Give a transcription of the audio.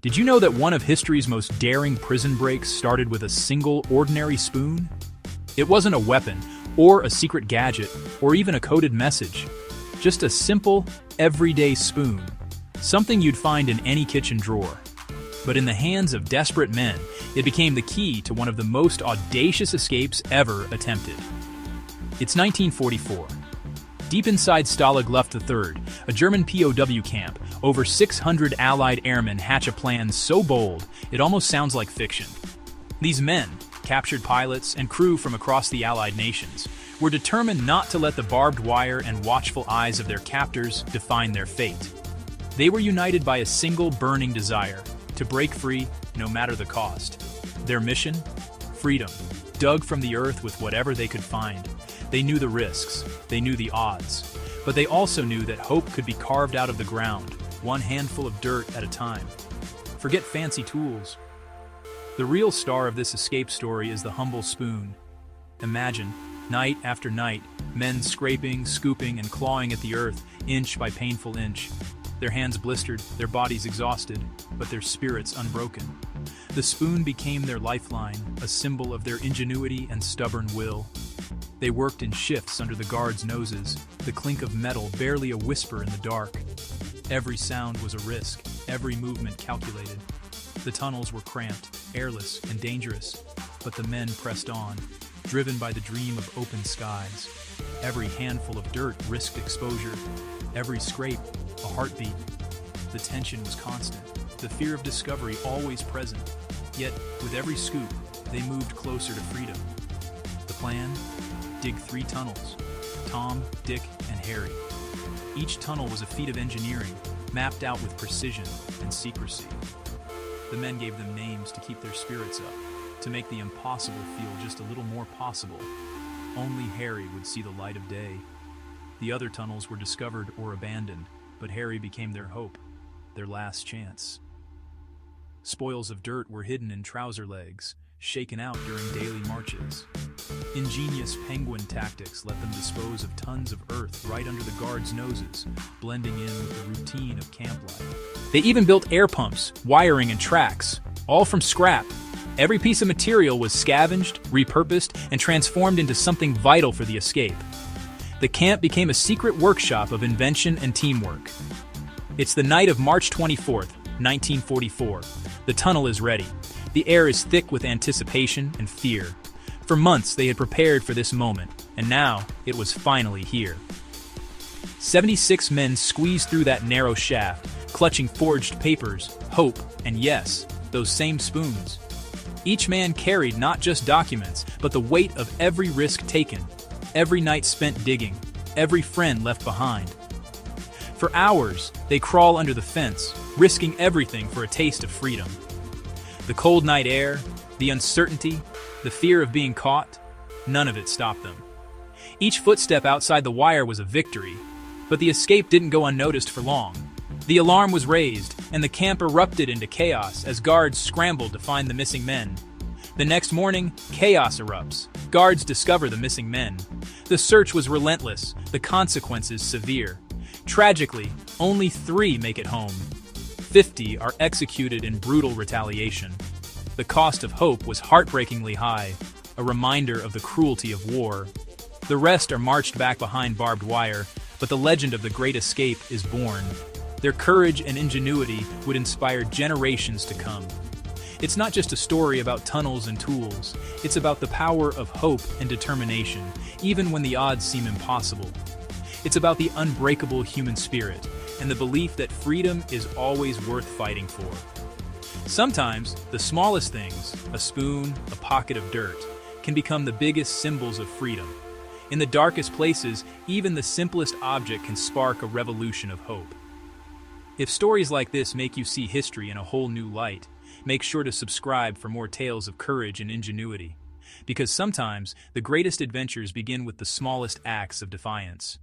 Did you know that one of history's most daring prison breaks started with a single ordinary spoon? It wasn't a weapon, or a secret gadget, or even a coded message. Just a simple, everyday spoon. Something you'd find in any kitchen drawer. But in the hands of desperate men, it became the key to one of the most audacious escapes ever attempted. It's 1944. Deep inside Stalag Luft III, a German POW camp, over 600 Allied airmen hatch a plan so bold, it almost sounds like fiction. These men, captured pilots and crew from across the Allied nations, were determined not to let the barbed wire and watchful eyes of their captors define their fate. They were united by a single burning desire, to break free no matter the cost. Their mission? Freedom, dug from the earth with whatever they could find. They knew the risks, they knew the odds, but they also knew that hope could be carved out of the ground, one handful of dirt at a time. Forget fancy tools. The real star of this escape story is the humble spoon. Imagine, night after night, men scraping, scooping, and clawing at the earth, inch by painful inch. Their hands blistered, their bodies exhausted, but their spirits unbroken. The spoon became their lifeline, a symbol of their ingenuity and stubborn will. They worked in shifts under the guards' noses, the clink of metal barely a whisper in the dark. Every sound was a risk, every movement calculated. The tunnels were cramped, airless, and dangerous, but the men pressed on, driven by the dream of open skies. Every handful of dirt risked exposure, every scrape a heartbeat. The tension was constant, the fear of discovery always present. Yet, with every scoop, they moved closer to freedom. The plan? Dig 3 tunnels. Tom, Dick, and Harry. Each tunnel was a feat of engineering, mapped out with precision and secrecy. The men gave them names to keep their spirits up, to make the impossible feel just a little more possible. Only Harry would see the light of day. The other tunnels were discovered or abandoned, but Harry became their hope, their last chance. Spoils of dirt were hidden in trouser legs, shaken out during daily marches. Ingenious penguin tactics let them dispose of tons of earth right under the guards' noses, blending in with the routine of camp life. They even built air pumps, wiring, and tracks, all from scrap. Every piece of material was scavenged, repurposed, and transformed into something vital for the escape. The camp became a secret workshop of invention and teamwork. It's the night of March 24th, 1944. The tunnel is ready. The air is thick with anticipation and fear. For months they had prepared for this moment, and now it was finally here. 76 men squeezed through that narrow shaft, clutching forged papers, hope, and yes, those same spoons. Each man carried not just documents, but the weight of every risk taken, every night spent digging, every friend left behind. For hours, they crawl under the fence, risking everything for a taste of freedom. The cold night air, the uncertainty, the fear of being caught, none of it stopped them. Each footstep outside the wire was a victory, but the escape didn't go unnoticed for long. The alarm was raised, and the camp erupted into chaos as guards scrambled to find the missing men. The next morning, chaos erupts. Guards discover the missing men. The search was relentless, the consequences severe. Tragically, only 3 make it home. 50 are executed in brutal retaliation. The cost of hope was heartbreakingly high, a reminder of the cruelty of war. The rest are marched back behind barbed wire, but the legend of the Great Escape is born. Their courage and ingenuity would inspire generations to come. It's not just a story about tunnels and tools, it's about the power of hope and determination, even when the odds seem impossible. It's about the unbreakable human spirit, and the belief that freedom is always worth fighting for. Sometimes, the smallest things, a spoon, a pocket of dirt, can become the biggest symbols of freedom. In the darkest places, even the simplest object can spark a revolution of hope. If stories like this make you see history in a whole new light, make sure to subscribe for more tales of courage and ingenuity. Because sometimes, the greatest adventures begin with the smallest acts of defiance.